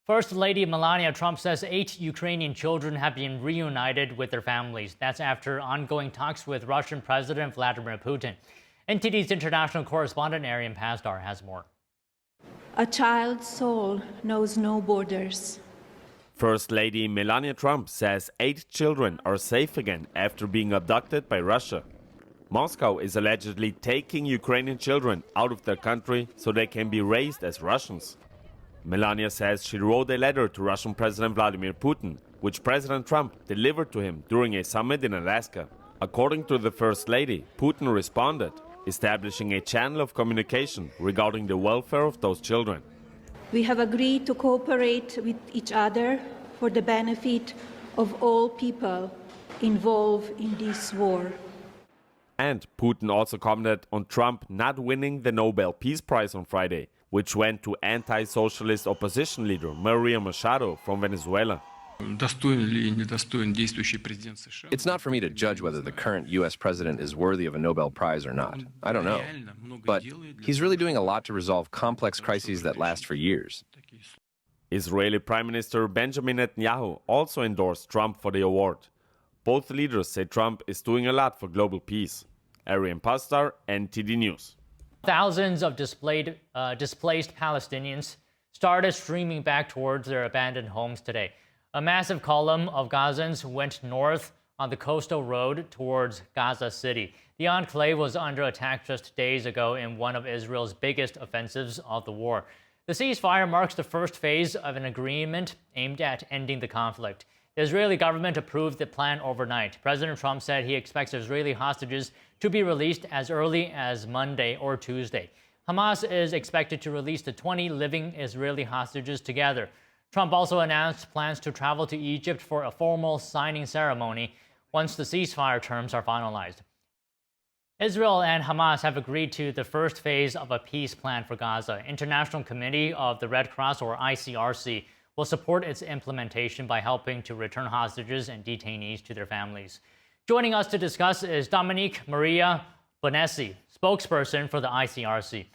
First Lady Melania Trump says 8 Ukrainian children have been reunited with their families. That's after ongoing talks with Russian President Vladimir Putin. NTD's international correspondent Arian Pasdar has more. A child's soul knows no borders. First Lady Melania Trump says 8 children are safe again after being abducted by Russia. Moscow is allegedly taking Ukrainian children out of their country so they can be raised as Russians. Melania says she wrote a letter to Russian President Vladimir Putin, which President Trump delivered to him during a summit in Alaska. According to the First Lady, Putin responded, establishing a channel of communication regarding the welfare of those children. We have agreed to cooperate with each other for the benefit of all people involved in this war. And Putin also commented on Trump not winning the Nobel Peace Prize on Friday, which went to anti-socialist opposition leader Maria Machado from Venezuela. It's not for me to judge whether the current U.S. president is worthy of a Nobel Prize or not. I don't know. But he's really doing a lot to resolve complex crises that last for years. Israeli Prime Minister Benjamin Netanyahu also endorsed Trump for the award. Both leaders say Trump is doing a lot for global peace. Arian Pasdar, NTD News. Thousands of displaced Palestinians started streaming back towards their abandoned homes today. A massive column of Gazans went north on the coastal road towards Gaza City. The enclave was under attack just days ago in one of Israel's biggest offensives of the war. The ceasefire marks the first phase of an agreement aimed at ending the conflict. The Israeli government approved the plan overnight. President Trump said he expects Israeli hostages to be released as early as Monday or Tuesday. Hamas is expected to release the 20 living Israeli hostages together. Trump also announced plans to travel to Egypt for a formal signing ceremony once the ceasefire terms are finalized. Israel and Hamas have agreed to the first phase of a peace plan for Gaza. International Committee of the Red Cross, or ICRC, will support its implementation by helping to return hostages and detainees to their families. Joining us to discuss is Dominique Maria Bonessi, spokesperson for the ICRC.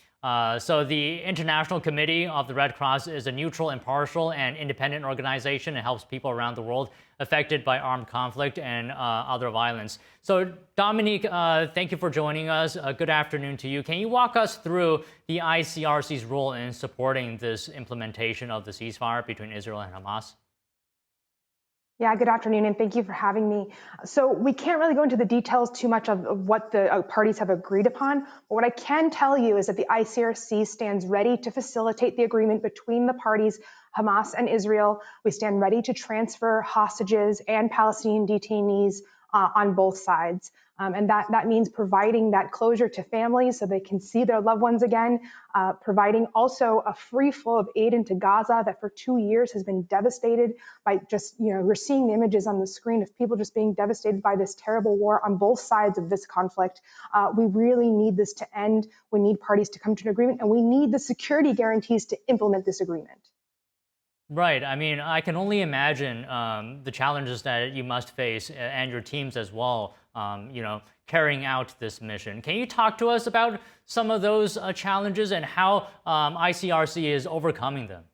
So the International Committee of the Red Cross is a neutral, impartial, and independent organization. It helps people around the world affected by armed conflict and other violence. So Dominique, thank you for joining us. Good afternoon to you. Can you walk us through the ICRC's role in supporting this implementation of the ceasefire between Israel and Hamas? Yeah, good afternoon, and thank you for having me. So we can't really go into the details too much of what the parties have agreed upon, but what I can tell you is that the ICRC stands ready to facilitate the agreement between the parties, Hamas and Israel. We stand ready to transfer hostages and Palestinian detainees on both sides. And that means providing that closure to families so they can see their loved ones again, providing also a free flow of aid into Gaza that for 2 years has been devastated by just, we're seeing the images on the screen of people just being devastated by this terrible war on both sides of this conflict. We really need this to end. We need parties to come to an agreement, and we need the security guarantees to implement this agreement. Right. I mean, I can only imagine the challenges that you must face and your teams as well, carrying out this mission. Can you talk to us about some of those challenges and how ICRC is overcoming them?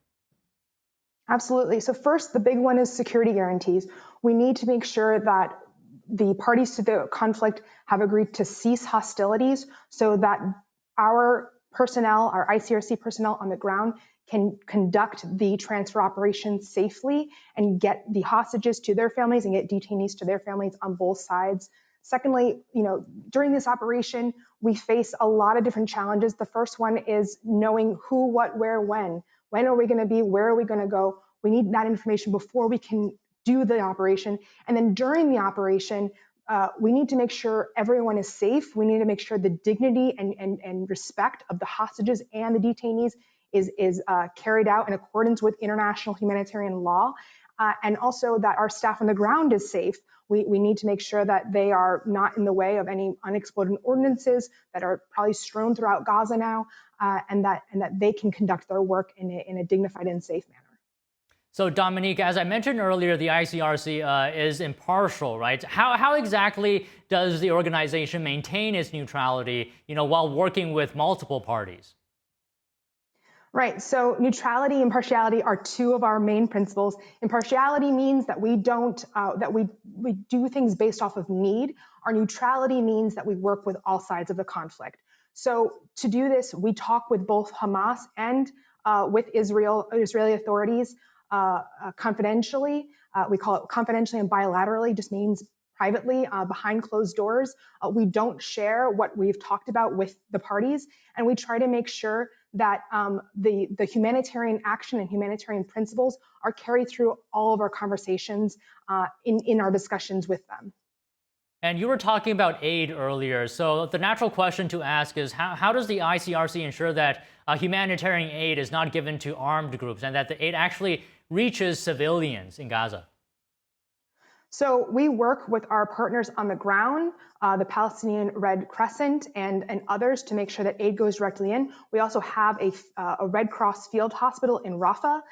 Absolutely. So first, the big one is security guarantees. We need to make sure that the parties to the conflict have agreed to cease hostilities so that our personnel, our ICRC personnel on the ground, can conduct the transfer operation safely and get the hostages to their families and get detainees to their families on both sides. Secondly, during this operation, we face a lot of different challenges. The first one is knowing who, what, where, when. When are we going to be? Where are we going to go? We need that information before we can do the operation. And then during the operation, we need to make sure everyone is safe. We need to make sure the dignity and respect of the hostages and the detainees is carried out in accordance with international humanitarian law, and also that our staff on the ground is safe. We need to make sure that they are not in the way of any unexploded ordinances that are probably strewn throughout Gaza now, and that they can conduct their work in a dignified and safe manner. So Dominique, as I mentioned earlier, the ICRC is impartial, right? How exactly does the organization maintain its neutrality, while working with multiple parties? Right. So neutrality and impartiality are two of our main principles. Impartiality means that we don't we do things based off of need. Our neutrality means that we work with all sides of the conflict. So to do this, we talk with both Hamas and with Israeli authorities confidentially. We call it confidentially and bilaterally. Just means privately behind closed doors. We don't share what we've talked about with the parties, and we try to make sure that the humanitarian action and humanitarian principles are carried through all of our conversations in our discussions with them. And you were talking about aid earlier. So the natural question to ask is how does the ICRC ensure that humanitarian aid is not given to armed groups and that the aid actually reaches civilians in Gaza? So we work with our partners on the ground, the Palestinian Red Crescent and others to make sure that aid goes directly in. We also have a Red Cross field hospital in Rafah,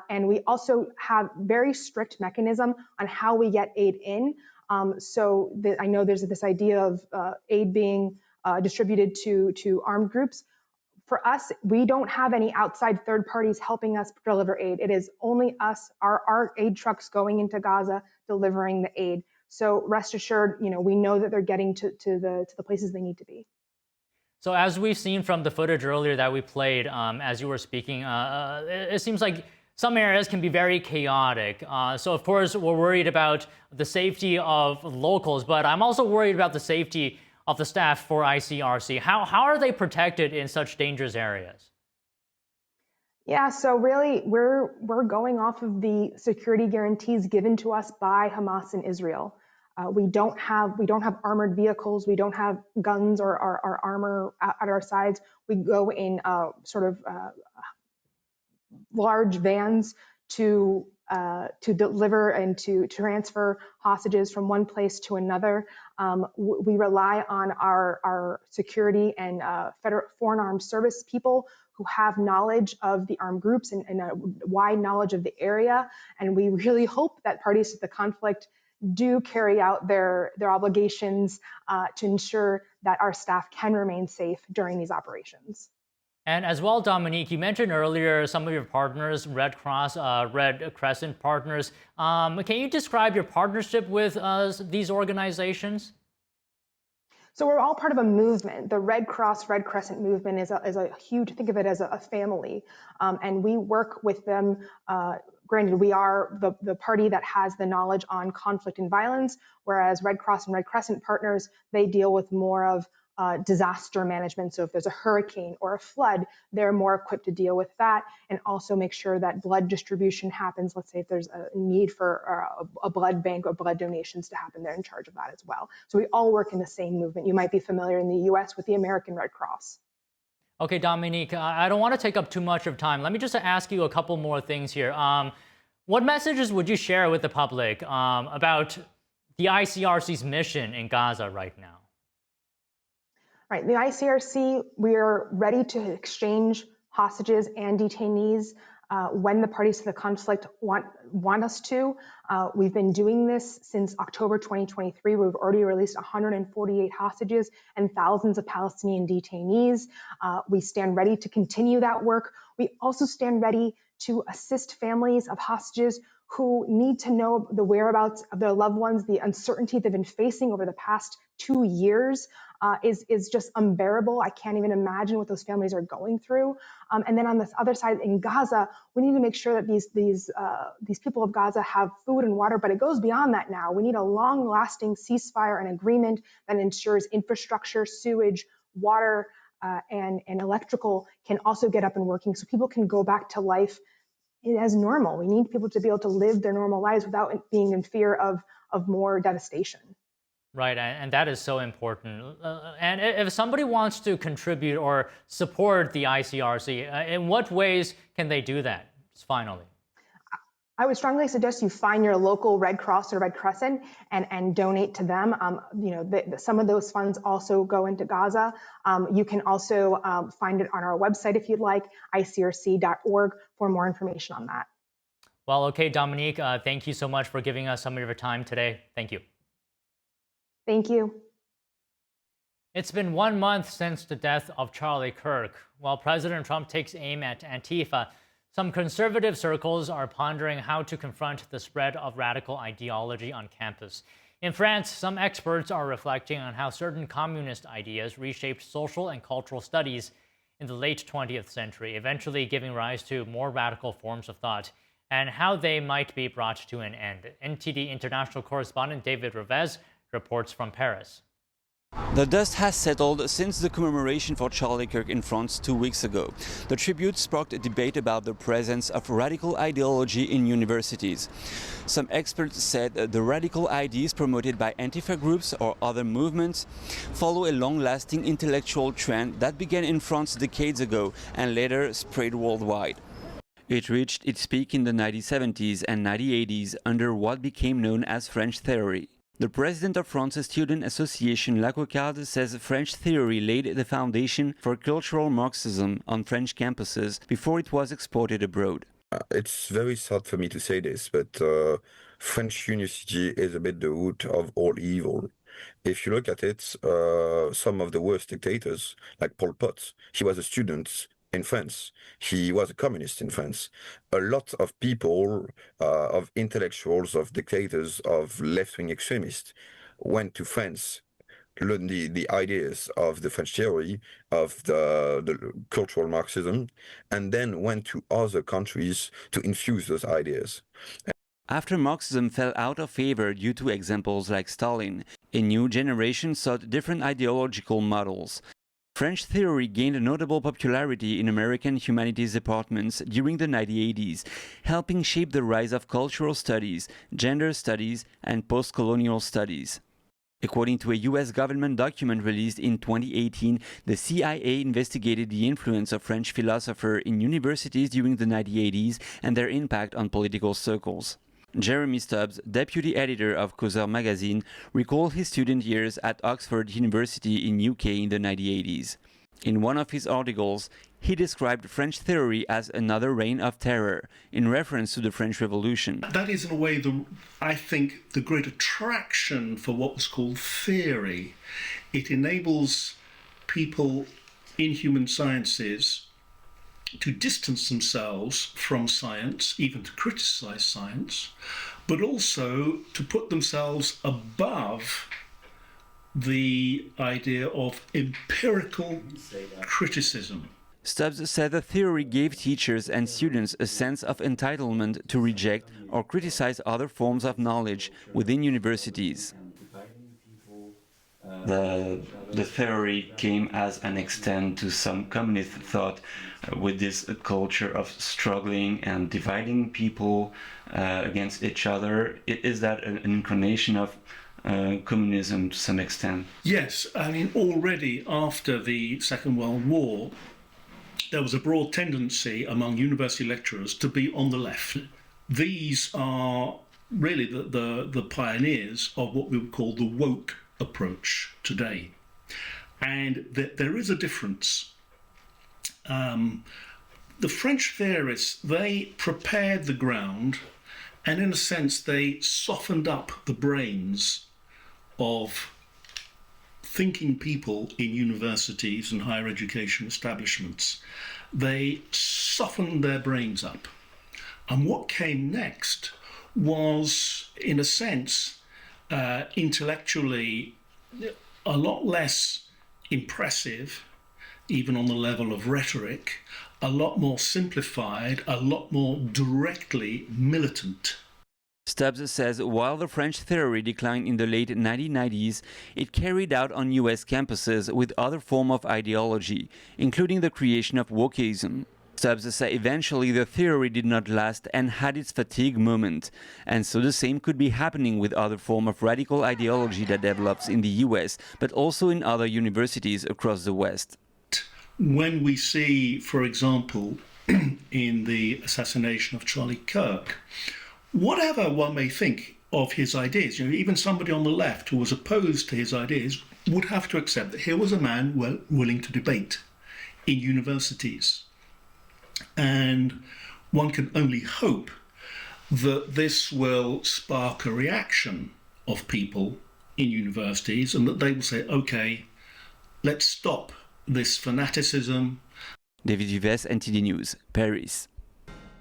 and we also have very strict mechanism on how we get aid in. I know there's this idea of aid being distributed to armed groups. For us, we don't have any outside third parties helping us deliver aid. It is only us, our aid trucks going into Gaza, delivering the aid. So rest assured, we know that they're getting to the places they need to be. So as we've seen from the footage earlier that we played, as you were speaking, it seems like some areas can be very chaotic. So of course, we're worried about the safety of locals, but I'm also worried about the safety of the staff for ICRC. How are they protected in such dangerous areas? Yeah, so really we're going off of the security guarantees given to us by Hamas and Israel. We don't have armored vehicles. We don't have guns or armor at our sides. We go in large vans to deliver and to transfer hostages from one place to another. We rely on our security and foreign armed service people who have knowledge of the armed groups and a wide knowledge of the area. And we really hope that parties to the conflict do carry out their obligations to ensure that our staff can remain safe during these operations. And as well, Dominique, you mentioned earlier some of your partners, Red Cross, Red Crescent partners. Can you describe your partnership with these organizations? So we're all part of a movement. The Red Cross, Red Crescent movement is a huge, think of it as a family. And we work with them. Granted, we are the party that has the knowledge on conflict and violence, whereas Red Cross and Red Crescent partners, they deal with more of disaster management. So if there's a hurricane or a flood, they're more equipped to deal with that and also make sure that blood distribution happens. Let's say if there's a need for a blood bank or blood donations to happen, they're in charge of that as well. So we all work in the same movement. You might be familiar in the US with the American Red Cross. Okay, Dominique, I don't want to take up too much of time. Let me just ask you a couple more things here. What messages would you share with the public about the ICRC's mission in Gaza right now? Right, the ICRC, we are ready to exchange hostages and detainees when the parties to the conflict want us to. We've been doing this since October 2023. We've already released 148 hostages and thousands of Palestinian detainees. We stand ready to continue that work. We also stand ready to assist families of hostages who need to know the whereabouts of their loved ones. The uncertainty they've been facing over the past 2 years is just unbearable. I can't even imagine what those families are going through. And then on this other side in Gaza, we need to make sure that these people of Gaza have food and water, but it goes beyond that now. We need a long-lasting ceasefire and agreement that ensures infrastructure, sewage, water, and electrical can also get up and working so people can go back to life as normal. We need people to be able to live their normal lives without being in fear of more devastation. Right, and that is so important. And if somebody wants to contribute or support the ICRC, in what ways can they do that? Just finally. I would strongly suggest you find your local Red Cross or Red Crescent and donate to them. Some of those funds also go into Gaza. You can also find it on our website if you'd like, icrc.org, for more information on that. Well, okay, Dominique, thank you so much for giving us some of your time today. Thank you. Thank you. It's been 1 month since the death of Charlie Kirk. While President Trump takes aim at Antifa, some conservative circles are pondering how to confront the spread of radical ideology on campus. In France, some experts are reflecting on how certain communist ideas reshaped social and cultural studies in the late 20th century, eventually giving rise to more radical forms of thought, and how they might be brought to an end. NTD international correspondent David Revez reports from Paris. The dust has settled since the commemoration for Charlie Kirk in France 2 weeks ago. The tribute sparked a debate about the presence of radical ideology in universities. Some experts said the radical ideas promoted by Antifa groups or other movements follow a long-lasting intellectual trend that began in France decades ago and later spread worldwide. It reached its peak in the 1970s and 1980s under what became known as French theory. The president of France's Student Association, La Cocarde, says French theory laid the foundation for cultural Marxism on French campuses before it was exported abroad. It's very sad for me to say this, but French university is a bit the root of all evil. If you look at it, some of the worst dictators, like Pol Pot, he was a student in France. He was a communist in France. A lot of people, of intellectuals, of dictators, of left-wing extremists went to France, learned the ideas of the French theory, of the cultural Marxism, and then went to other countries to infuse those ideas. After Marxism fell out of favor due to examples like Stalin, a new generation sought different ideological models. French theory gained notable popularity in American humanities departments during the 1980s, helping shape the rise of cultural studies, gender studies, and post-colonial studies. According to a U.S. government document released in 2018, the CIA investigated the influence of French philosophers in universities during the 1980s and their impact on political circles. Jeremy Stubbs, deputy editor of Causeur magazine, recalled his student years at Oxford University in UK in the 1980s. In one of his articles, he described French theory as another reign of terror, in reference to the French Revolution. That is, in a way, I think, the great attraction for what was called theory. It enables people in human sciences to distance themselves from science, even to criticize science, but also to put themselves above the idea of empirical criticism. Stubbs said the theory gave teachers and students a sense of entitlement to reject or criticize other forms of knowledge within universities. The theory came as an extent to some communist thought with this culture of struggling and dividing people against each other. Is that an incarnation of communism to some extent? Yes, I mean, already after the Second World War, there was a broad tendency among university lecturers to be on the left. These are really the pioneers of what we would call the woke approach today. And there is a difference. The French theorists, they prepared the ground, and in a sense they softened up the brains of thinking people in universities and higher education establishments. They softened their brains up. And what came next was, in a sense, intellectually a lot less impressive, even on the level of rhetoric, a lot more simplified, a lot more directly militant. Stubbs says while the French theory declined in the late 1990s, it carried out on US campuses with other forms of ideology, including the creation of wokeism. Stubbs said eventually the theory did not last and had its fatigue moment, and so the same could be happening with other forms of radical ideology that develops in the US, but also in other universities across the West. When we see, for example, in the assassination of Charlie Kirk, whatever one may think of his ideas, even somebody on the left who was opposed to his ideas would have to accept that here was a man willing to debate in universities. And one can only hope that this will spark a reaction of people in universities and that they will say, okay, Let's stop this fanaticism. David Vives, NTD News, Paris.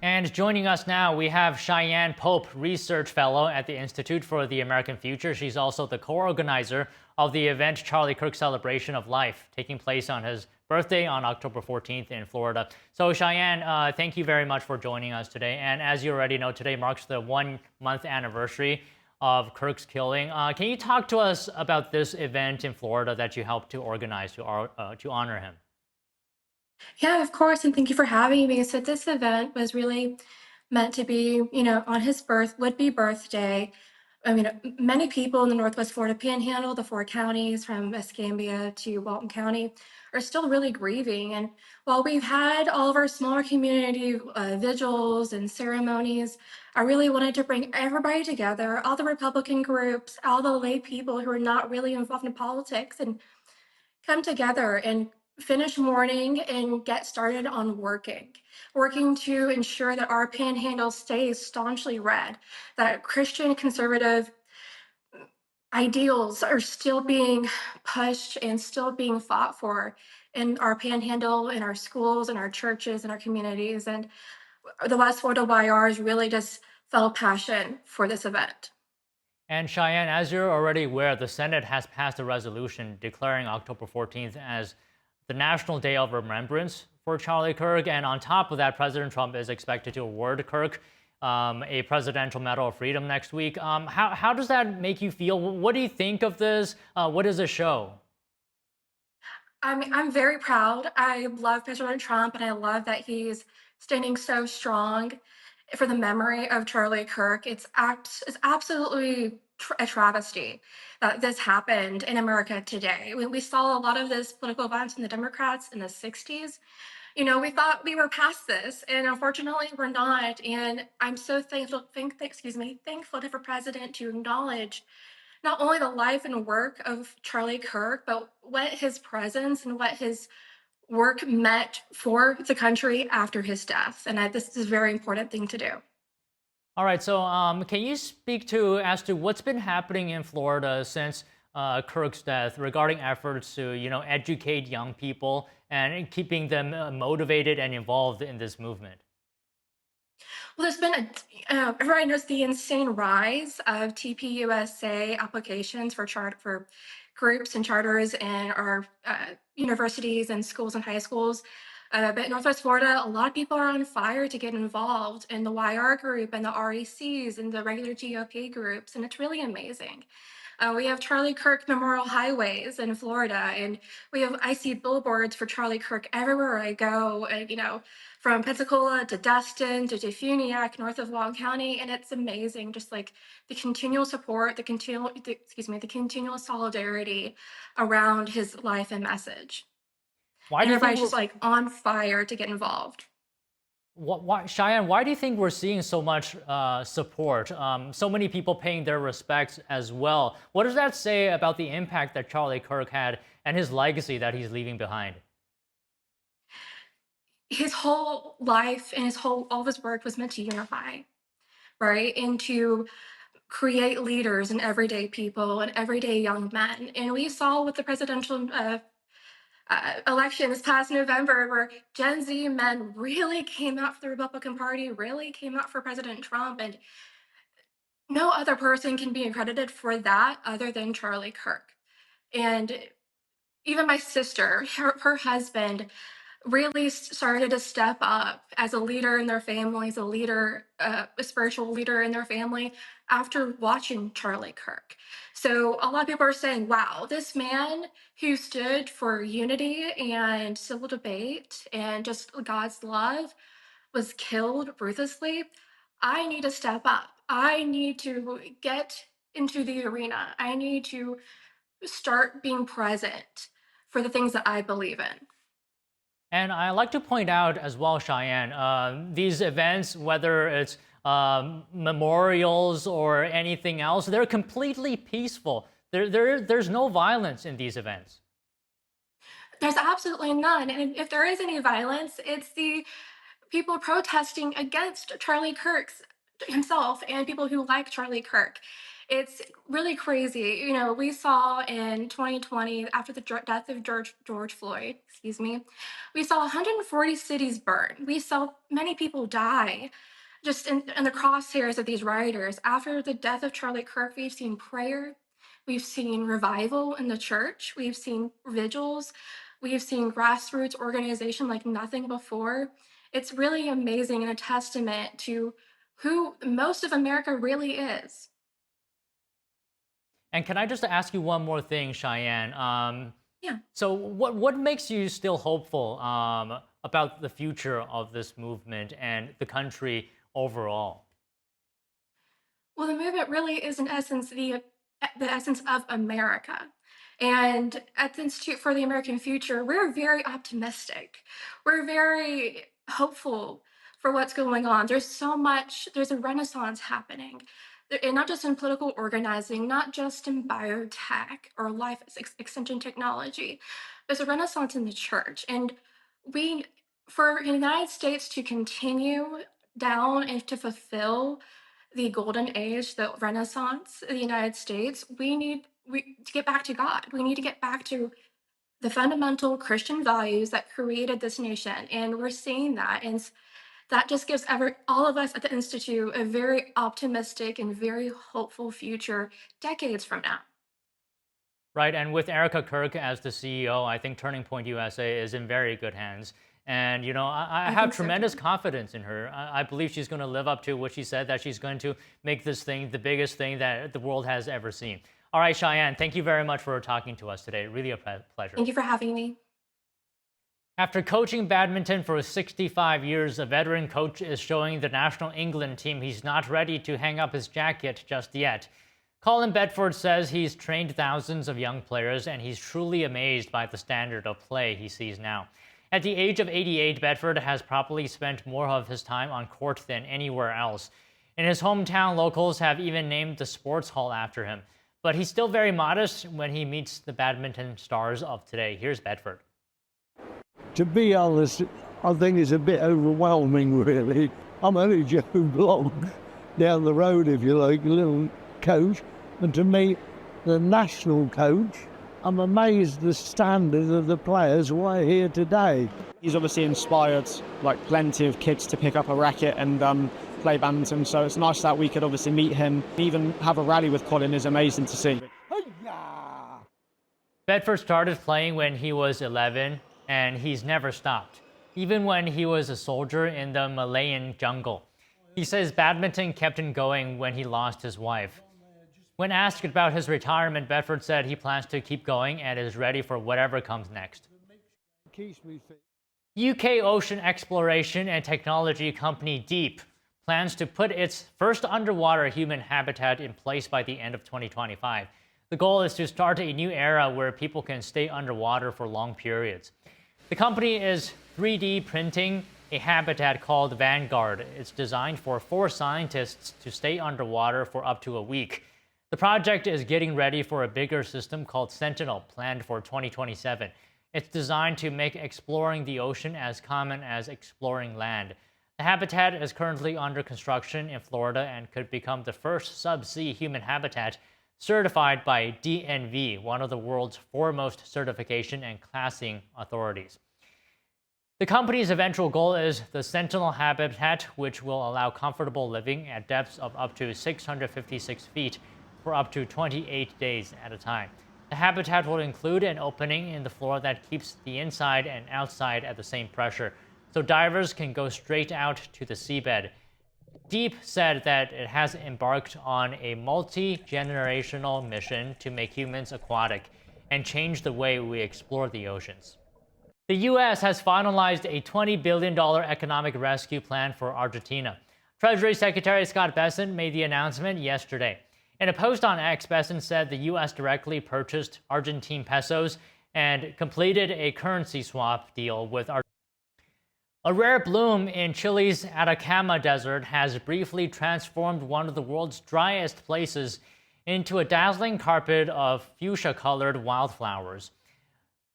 And joining us now, we have Cheyenne Pope, Research Fellow at the Institute for the American Future. She's also the co-organizer of the event Charlie Kirk Celebration of Life, taking place on his birthday on October 14th in Florida. So Cheyenne, thank you very much for joining us today. And as you already know, today marks the 1-month anniversary of Kirk's killing. Can you talk to us about this event in Florida that you helped to organize to honor him? Yeah, of course, and thank you for having me. So this event was really meant to be, on his would-be birthday. I mean, many people in the Northwest Florida Panhandle, the 4 counties from Escambia to Walton County, are still really grieving. And while we've had all of our smaller community vigils and ceremonies, I really wanted to bring everybody together, all the Republican groups, all the lay people who are not really involved in politics, and come together and finish mourning and get started on working to ensure that our panhandle stays staunchly red, that Christian conservative ideals are still being pushed and still being fought for in our panhandle, in our schools, in our churches, in our communities. And the West Florida YRs really just felt passion for this event. And Cheyenne, as you're already aware, the Senate has passed a resolution declaring October 14th as the National Day of Remembrance for Charlie Kirk. And on top of that, President Trump is expected to award Kirk a Presidential Medal of Freedom next week. How does that make you feel? What do you think of this? What does it show? I'm very proud. I love President Trump, and I love that he's standing so strong for the memory of Charlie Kirk. It's absolutely a travesty that this happened in America today. We saw a lot of this political violence in the Democrats in the 60s. We thought we were past this, and unfortunately, we're not. And I'm so thankful to the president to acknowledge not only the life and work of Charlie Kirk, but what his presence and what his work meant for the country after his death. And this is a very important thing to do. All right, so can you speak as to what's been happening in Florida since Kirk's death regarding efforts to, educate young people and keeping them motivated and involved in this movement? Well, there's been everybody knows the insane rise of TPUSA applications for groups and charters in our universities and schools and high schools. But in Northwest Florida, a lot of people are on fire to get involved in the YR group and the RECs and the regular GOP groups, and it's really amazing. We have Charlie Kirk Memorial Highways in Florida, and I see billboards for Charlie Kirk everywhere I go, and, from Pensacola to Destin to Defuniak, north of Long County, and it's amazing. Just like the continual support, the continual solidarity around his life and message. Why And do you think everybody's just like on fire to get involved. Cheyenne, why do you think we're seeing so much support? So many people paying their respects as well. What does that say about the impact that Charlie Kirk had and his legacy that he's leaving behind? His whole life and all of his work was meant to unify, right? And to create leaders and everyday people and everyday young men. And we saw with the presidential election this past November, where Gen Z men really came out for the Republican Party, really came out for President Trump, and no other person can be accredited for that other than Charlie Kirk. And even my sister, her husband, really started to step up as a leader in their family, as a spiritual leader in their family after watching Charlie Kirk. So a lot of people are saying, wow, this man who stood for unity and civil debate and just God's love was killed ruthlessly. I need to step up. I need to get into the arena. I need to start being present for the things that I believe in. And I like to point out as well, Cheyenne, these events, whether it's memorials or anything else, they're completely peaceful. There's no violence in these events. There's absolutely none. And if there is any violence, it's the people protesting against Charlie Kirk himself and people who like Charlie Kirk. It's really crazy. You know, we saw in 2020, after the death of George Floyd, excuse me, we saw 140 cities burn. We saw many people die just in the crosshairs of these rioters. After the death of Charlie Kirk, we've seen prayer, we've seen revival in the church, we've seen vigils, we've seen grassroots organization like nothing before. It's really amazing and a testament to who most of America really is. And can I just ask you one more thing, Cheyenne? Yeah. So what makes you still hopeful about the future of this movement and the country overall? Well, the movement really is, in essence, the essence of America. And at the Institute for the American Future, we're very optimistic. We're very hopeful for what's going on. There's so much, there's a renaissance happening. And not just in political organizing, not just in biotech or life extension technology. There's a renaissance in the church. And we, for the United States to continue down and to fulfill the golden age, the Renaissance of the United States, to get back to God. We need to get back to the fundamental Christian values that created this nation, and we're seeing that, and that just gives all of us at the Institute a very optimistic and very hopeful future decades from now. Right, and with Erica Kirk as the CEO, I think Turning Point USA is in very good hands. And, you know, I have think so, tremendous too. confidence in her. I believe she's going to live up to what she said, that she's going to make this thing the biggest thing that the world has ever seen. All right, Cheyenne, thank you very much for talking to us today. Really a pleasure. Thank you for having me. After coaching badminton for 65 years, a veteran coach is showing the national England team he's not ready to hang up his jacket just yet. Colin Bedford says he's trained thousands of young players and he's truly amazed by the standard of play he sees now. At the age of 88, Bedford has probably spent more of his time on court than anywhere else. In his hometown, locals have even named the sports hall after him. But he's still very modest when he meets the badminton stars of today. Here's Bedford. To be honest, I think it's a bit overwhelming, really. I'm only Joe Block, down the road, if you like, a little coach. And to meet the national coach, I'm amazed the standard of the players who are here today. He's obviously inspired like plenty of kids to pick up a racket and play badminton, so it's nice that we could obviously meet him. Even have a rally with Colin is amazing to see. Bedford started playing when he was 11, and he's never stopped, even when he was a soldier in the Malayan jungle. He says badminton kept him going when he lost his wife. When asked about his retirement, Bedford said he plans to keep going and is ready for whatever comes next. UK ocean exploration and technology company Deep plans to put its first underwater human habitat in place by the end of 2025. The goal is to start a new era where people can stay underwater for long periods. The company is 3D printing a habitat called Vanguard. It's designed for 4 scientists to stay underwater for up to a week. The project is getting ready for a bigger system called Sentinel, planned for 2027. It's designed to make exploring the ocean as common as exploring land. The habitat is currently under construction in Florida and could become the first subsea human habitat certified by DNV, one of the world's foremost certification and classing authorities. The company's eventual goal is the Sentinel habitat, which will allow comfortable living at depths of up to 656 feet for up to 28 days at a time. The habitat will include an opening in the floor that keeps the inside and outside at the same pressure, so divers can go straight out to the seabed. Deep said that it has embarked on a multi-generational mission to make humans aquatic and change the way we explore the oceans. The U.S. has finalized a $20 billion economic rescue plan for Argentina. Treasury Secretary Scott Bessent made the announcement yesterday. In a post on X, Bessent said the U.S. directly purchased Argentine pesos and completed a currency swap deal with Argentina. A rare bloom in Chile's Atacama Desert has briefly transformed one of the world's driest places into a dazzling carpet of fuchsia-colored wildflowers.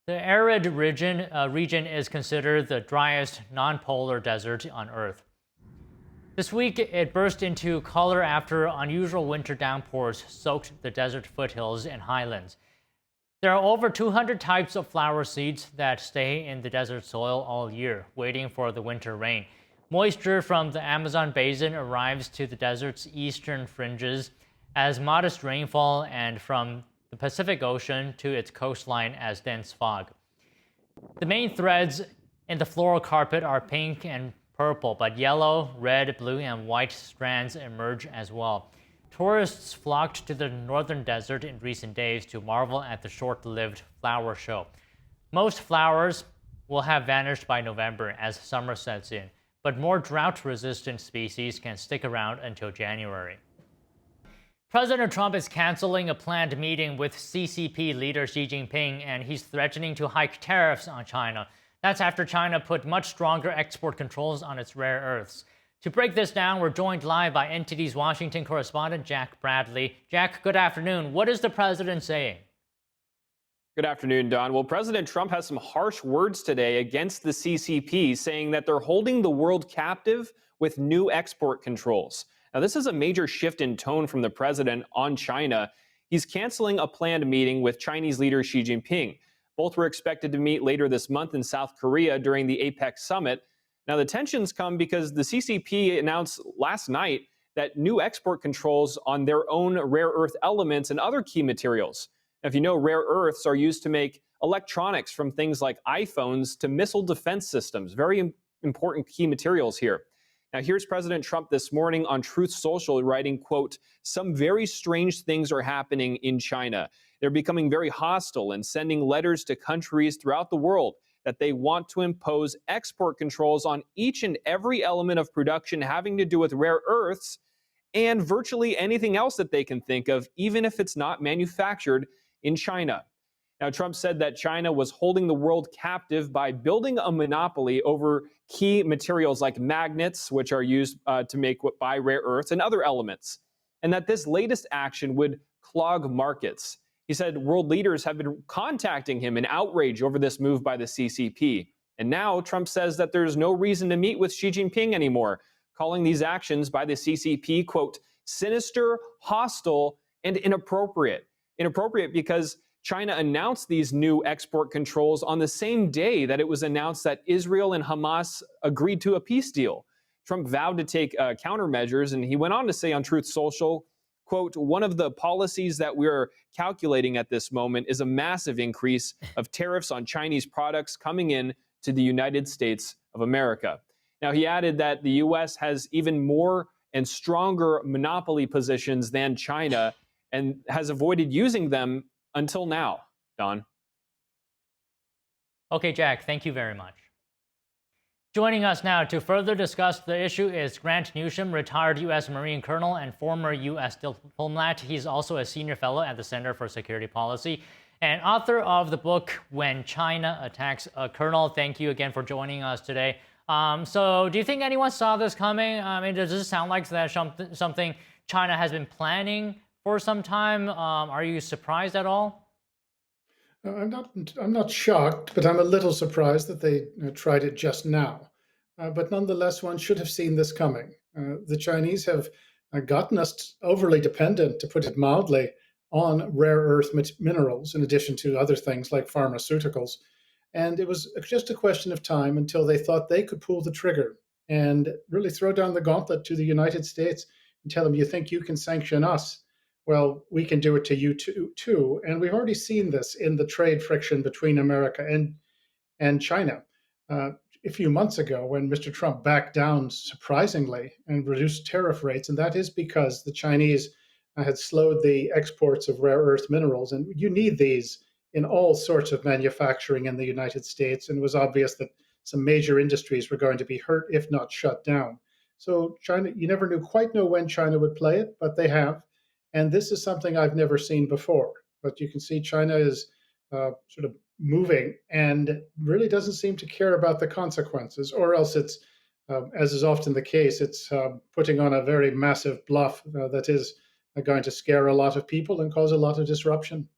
The arid region is considered the driest non-polar desert on Earth. This week, it burst into color after unusual winter downpours soaked the desert foothills and highlands. There are over 200 types of flower seeds that stay in the desert soil all year, waiting for the winter rain. Moisture from the Amazon basin arrives to the desert's eastern fringes as modest rainfall and from the Pacific Ocean to its coastline as dense fog. The main threads in the floral carpet are pink and purple, but yellow, red, blue, and white strands emerge as well. Tourists flocked to the northern desert in recent days to marvel at the short-lived flower show. Most flowers will have vanished by November as summer sets in, but more drought-resistant species can stick around until January. President Trump is canceling a planned meeting with CCP leader Xi Jinping, and he's threatening to hike tariffs on China. That's after China put much stronger export controls on its rare earths. To break this down, we're joined live by NTD's Washington correspondent, Jack Bradley. Jack, good afternoon. What is the president saying? Good afternoon, Don. Well, President Trump has some harsh words today against the CCP, saying that they're holding the world captive with new export controls. Now, this is a major shift in tone from the president on China. He's canceling a planned meeting with Chinese leader Xi Jinping. Both were expected to meet later this month in South Korea during the APEC summit. Now, the tensions come because the CCP announced last night that new export controls on their own rare earth elements and other key materials. Now, if you know, rare earths are used to make electronics from things like iPhones to missile defense systems. Very important key materials here. Now, here's President Trump this morning on Truth Social writing, quote, "Some very strange things are happening in China. They're becoming very hostile and sending letters to countries throughout the world that they want to impose export controls on each and every element of production having to do with rare earths and virtually anything else that they can think of, even if it's not manufactured in China." Now, Trump said that China was holding the world captive by building a monopoly over key materials like magnets, which are used to make by rare earths and other elements, and that this latest action would clog markets. He said world leaders have been contacting him in outrage over this move by the CCP. And now Trump says that there's no reason to meet with Xi Jinping anymore, calling these actions by the CCP, quote, "sinister, hostile, and inappropriate." Inappropriate because China announced these new export controls on the same day that it was announced that Israel and Hamas agreed to a peace deal. Trump vowed to take countermeasures, and he went on to say on Truth Social, quote, "One of the policies that we're calculating at this moment is a massive increase of tariffs on Chinese products coming in to the United States of America." Now, he added that the U.S. has even more and stronger monopoly positions than China and has avoided using them until now. Don? Okay, Jack, thank you very much. Joining us now to further discuss the issue is Grant Newsroom, retired U.S. Marine Colonel and former U.S. diplomat. He's also a senior fellow at the Center for Security Policy and author of the book, When China Attacks a Colonel. Thank you again for joining us today. So do you think anyone saw this coming? I mean, does this sound like that something China has been planning for some time? Are you surprised at all? I'm not shocked, but I'm a little surprised that they tried it just now. But nonetheless, one should have seen this coming. The Chinese have gotten us overly dependent, to put it mildly, on rare earth minerals, in addition to other things like pharmaceuticals. And it was just a question of time until they thought they could pull the trigger and really throw down the gauntlet to the United States and tell them, "You think you can sanction us? Well, we can do it to you too." And we've already seen this in the trade friction between America and China. A few months ago, when Mr. Trump backed down surprisingly and reduced tariff rates, and that is because the Chinese had slowed the exports of rare earth minerals. And you need these in all sorts of manufacturing in the United States. And it was obvious that some major industries were going to be hurt, if not shut down. So China, you never quite know when China would play it, but they have. And this is something I've never seen before. But you can see China is sort of moving and really doesn't seem to care about the consequences, or else it's, as is often the case, it's putting on a very massive bluff that is going to scare a lot of people and cause a lot of disruption.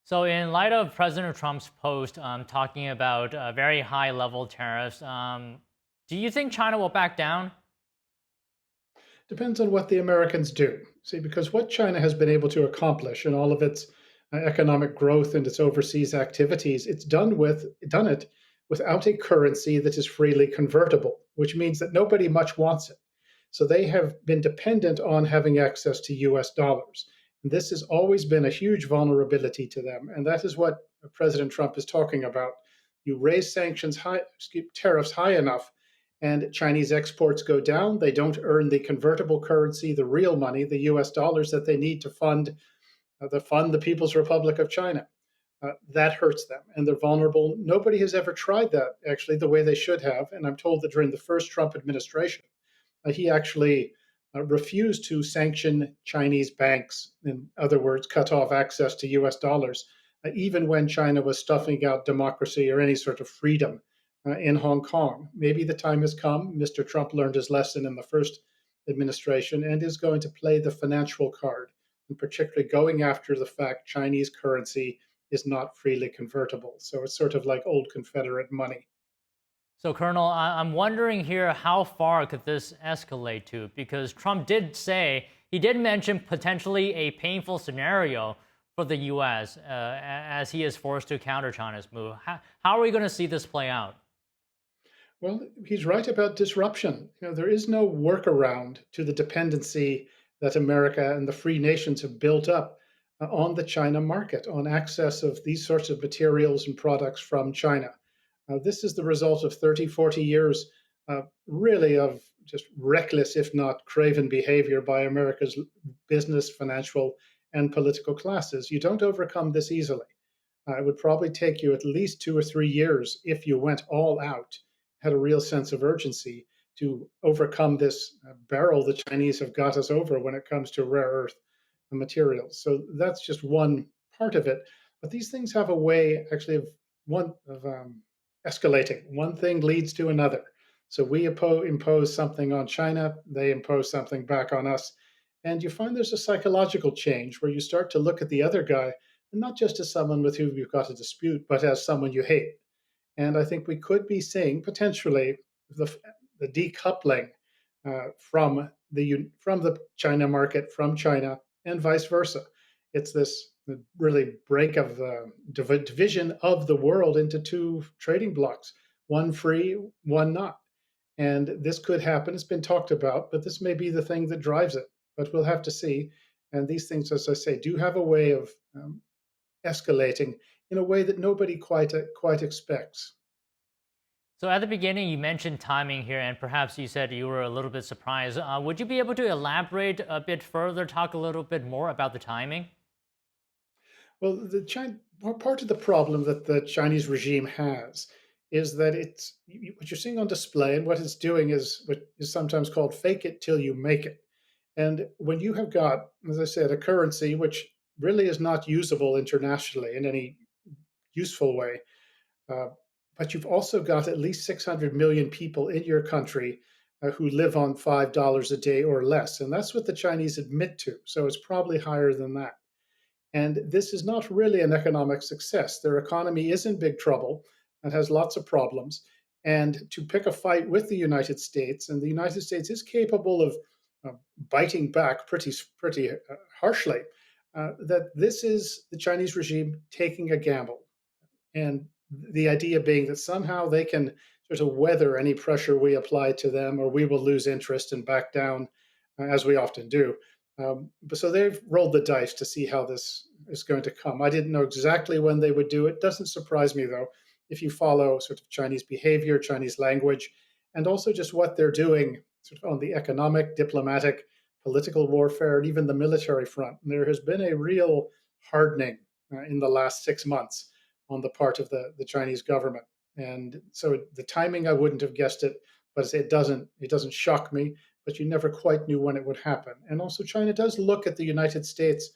So in light of President Trump's post talking about very high-level tariffs, do you think China will back down? Depends on what the Americans do. See, because what China has been able to accomplish in all of its economic growth and its overseas activities, it's done it without a currency that is freely convertible, which means that nobody much wants it. So they have been dependent on having access to US dollars. And this has always been a huge vulnerability to them. And that is what President Trump is talking about. You raise tariffs high enough, and Chinese exports go down. They don't earn the convertible currency, the real money, the US dollars that they need to fund the People's Republic of China. That hurts them, and they're vulnerable. Nobody has ever tried that, actually, the way they should have. And I'm told that during the first Trump administration, he actually refused to sanction Chinese banks, in other words, cut off access to US dollars, even when China was stuffing out democracy or any sort of freedom in Hong Kong. Maybe the time has come. Mr. Trump learned his lesson in the first administration and is going to play the financial card, and particularly going after the fact Chinese currency is not freely convertible. So it's sort of like old Confederate money. So, Colonel, I'm wondering here, how far could this escalate to? Because Trump did mention potentially a painful scenario for the U.S. As he is forced to counter China's move. How are we going to see this play out? Well, he's right about disruption. There is no workaround to the dependency that America and the free nations have built up on the China market, on access of these sorts of materials and products from China. This is the result of 30, 40 years, really, of just reckless, if not craven behavior by America's business, financial, and political classes. You don't overcome this easily. It would probably take you at least 2 or 3 years if you went all out, had a real sense of urgency to overcome this barrel the Chinese have got us over when it comes to rare earth materials. So that's just one part of it. But these things have a way, actually, of escalating. One thing leads to another. So we impose something on China, they impose something back on us. And you find there's a psychological change where you start to look at the other guy, and not just as someone with whom you've got a dispute, but as someone you hate. And I think we could be seeing potentially the decoupling from the China market, from China, and vice versa. It's this really break of the division of the world into two trading blocks, one free, one not. And this could happen. It's been talked about, but this may be the thing that drives it. But we'll have to see. And these things, as I say, do have a way of escalating in a way that nobody quite expects. So at the beginning, you mentioned timing here, and perhaps you said you were a little bit surprised. Would you be able to elaborate a bit further, talk a little bit more about the timing? Well, part of the problem that the Chinese regime has is that what you're seeing on display, and what it's doing is what is sometimes called fake it till you make it. And when you have got, as I said, a currency which really is not usable internationally in any useful way, but you've also got at least 600 million people in your country who live on $5 a day or less. And that's what the Chinese admit to. So it's probably higher than that. And this is not really an economic success. Their economy is in big trouble and has lots of problems. And to pick a fight with the United States, and the United States is capable of biting back pretty harshly, that this is the Chinese regime taking a gamble. And the idea being that somehow they can sort of weather any pressure we apply to them, or we will lose interest and back down, as we often do. So they've rolled the dice to see how this is going to come. I didn't know exactly when they would do it. Doesn't surprise me, though, if you follow sort of Chinese behavior, Chinese language, and also just what they're doing sort of on the economic, diplomatic, political warfare, and even the military front. And there has been a real hardening in the last 6 months on the part of the Chinese government. And so the timing, I wouldn't have guessed it, but it doesn't shock me, but you never quite knew when it would happen. And also China does look at the United States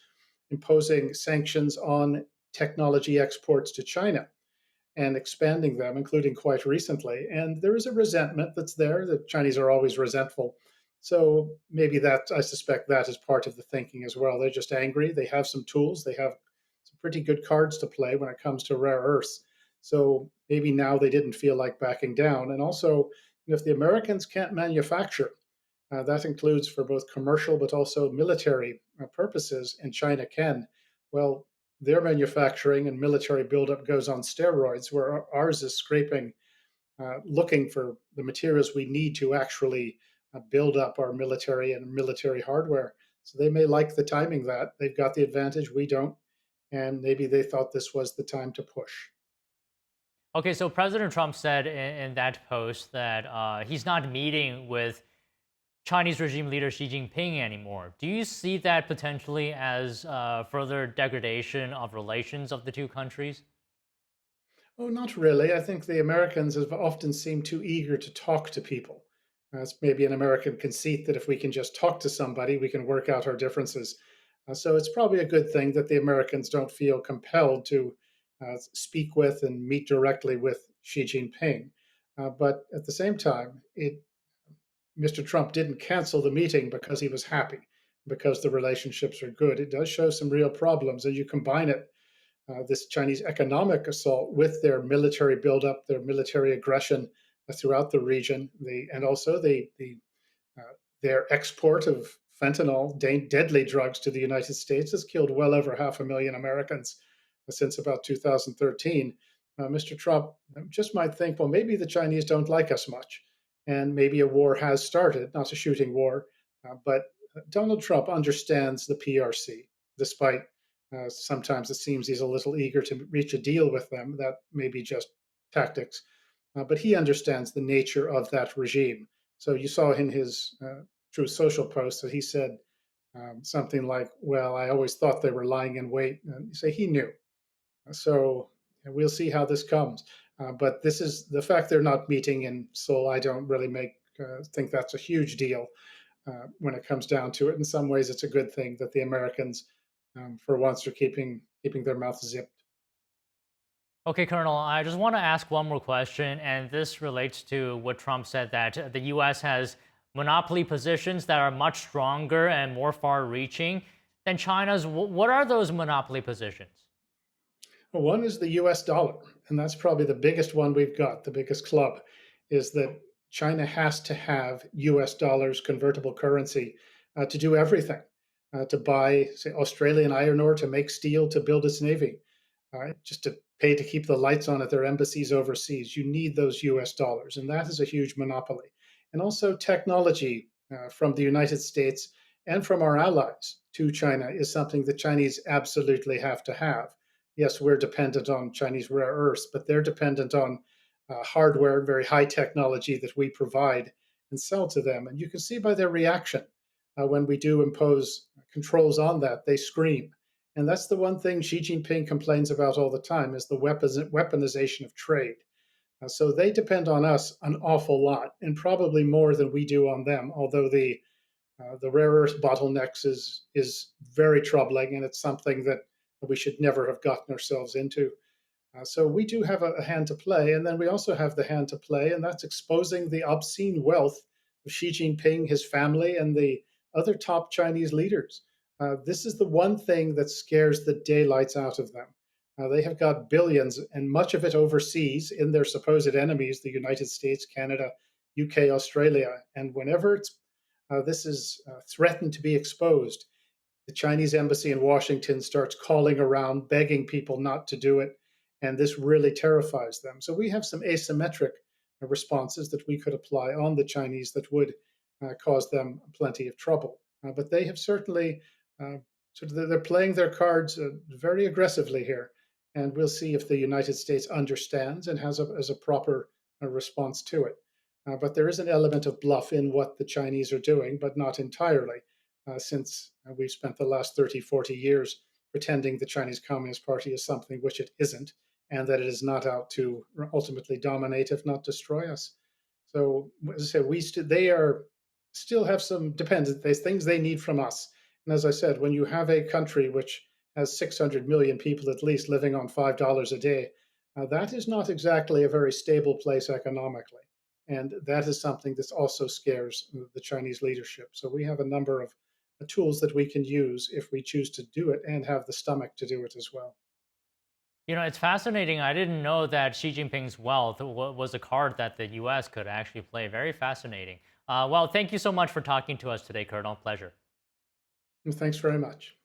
imposing sanctions on technology exports to China and expanding them, including quite recently. And there is a resentment that's there. The Chinese are always resentful. So maybe I suspect that is part of the thinking as well. They're just angry. They have some tools. They have some pretty good cards to play when it comes to rare earths. So maybe now they didn't feel like backing down. And also, if the Americans can't manufacture That includes for both commercial but also military purposes, and China can. Well, their manufacturing and military buildup goes on steroids, where ours is scraping, looking for the materials we need to actually build up our military and military hardware. So they may like the timing that they've got the advantage, we don't, and maybe they thought this was the time to push. Okay, so President Trump said in that post that he's not meeting with Chinese regime leader Xi Jinping anymore. Do you see that potentially as further degradation of relations of the two countries? Oh, not really. I think the Americans have often seemed too eager to talk to people. It's maybe an American conceit that if we can just talk to somebody, we can work out our differences. So it's probably a good thing that the Americans don't feel compelled to speak with and meet directly with Xi Jinping. But at the same time, Mr. Trump didn't cancel the meeting because he was happy, because the relationships are good. It does show some real problems, and you combine it, this Chinese economic assault, with their military buildup, their military aggression throughout the region, and also their export of fentanyl, deadly drugs to the United States, has killed well over 500,000 Americans since about 2013. Mr. Trump just might think, well, maybe the Chinese don't like us much, and maybe a war has started, not a shooting war, but Donald Trump understands the PRC, despite sometimes it seems he's a little eager to reach a deal with them. That may be just tactics, but he understands the nature of that regime. So you saw in his Truth Social post that he said something like, "Well, I always thought they were lying in wait." And you say he knew. So we'll see how this comes. But this is the fact they're not meeting in Seoul. I don't really think that's a huge deal when it comes down to it. In some ways, it's a good thing that the Americans, for once, are keeping their mouths zipped. Okay, Colonel, I just want to ask one more question, and this relates to what Trump said, that the U.S. has monopoly positions that are much stronger and more far-reaching than China's. What are those monopoly positions? Well, one is the US dollar, and that's probably the biggest one we've got. The biggest club is that China has to have US dollars, convertible currency, to do everything, to buy, say, Australian iron ore, to make steel, to build its navy, just to pay to keep the lights on at their embassies overseas. You need those US dollars, and that is a huge monopoly. And also technology from the United States and from our allies to China is something the Chinese absolutely have to have. Yes, we're dependent on Chinese rare earths, but they're dependent on hardware, very high technology that we provide and sell to them. And you can see by their reaction when we do impose controls on that, they scream. And that's the one thing Xi Jinping complains about all the time, is the weaponization of trade. So they depend on us an awful lot, and probably more than we do on them, although the rare earth bottlenecks is very troubling, and it's something that we should never have gotten ourselves into. So we do have a hand to play, and then we also have the hand to play, and that's exposing the obscene wealth of Xi Jinping, his family, and the other top Chinese leaders. This is the one thing that scares the daylights out of them. They have got billions, and much of it overseas in their supposed enemies, the United States, Canada, UK, Australia. And whenever this is threatened to be exposed, the Chinese embassy in Washington starts calling around, begging people not to do it, and this really terrifies them. So we have some asymmetric responses that we could apply on the Chinese that would cause them plenty of trouble. But they have certainly, they're playing their cards very aggressively here, and we'll see if the United States understands and has a proper response to it. But there is an element of bluff in what the Chinese are doing, but not entirely. Since we've spent the last 30, 40 years pretending the Chinese Communist Party is something which it isn't, and that it is not out to ultimately dominate, if not destroy us. So, as I say, they still have some dependent things they need from us. And as I said, when you have a country which has 600 million people at least living on $5 a day, that is not exactly a very stable place economically. And that is something that also scares the Chinese leadership. So we have a number of tools that we can use if we choose to do it and have the stomach to do it as well. You know, it's fascinating. I didn't know that Xi Jinping's wealth was a card that the U.S. could actually play. Very fascinating. Well, thank you so much for talking to us today, Colonel. Pleasure. Thanks very much.